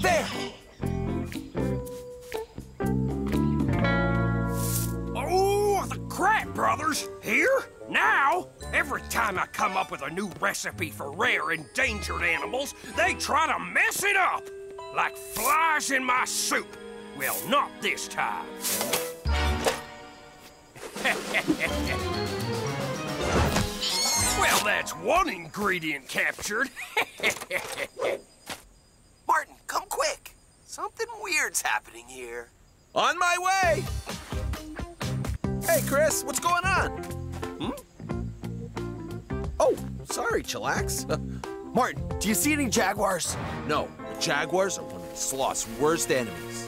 There! Oh, the Kratt Brothers! Here? Now? Every time I come up with a new recipe for rare endangered animals, they try to mess it up! Like flies in my soup. Well, not this time. Well, that's one ingredient captured. Martin, come quick. Something weird's happening here. On my way! Hey, Chris, what's going on? Oh, sorry, Chillax. Martin, do you see any jaguars? No, the jaguars are one of the sloth's worst enemies.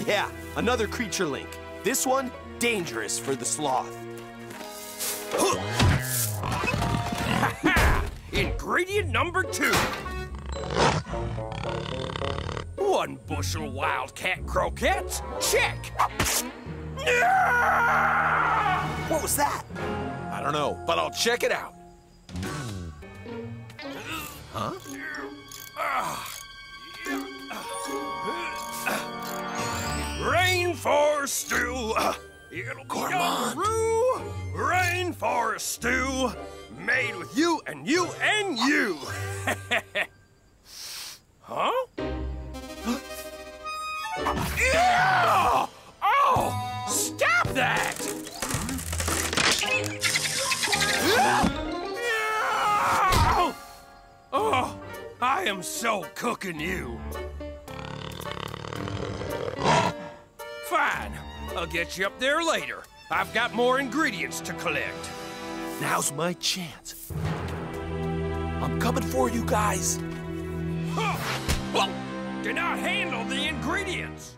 Yeah, another creature link. This one, dangerous for the sloth. Ingredient number 2. 1 bushel wildcat croquettes. Check. What was that? I don't know, but I'll check it out. Huh? Rainforest stew. It'll be a rainforest stew made with you and you and you. Huh? Yeah! Oh, stop that! Oh, I am so cooking you. Fine, I'll get you up there later. I've got more ingredients to collect. Now's my chance. I'm coming for you guys. Huh. Well, do not handle the ingredients.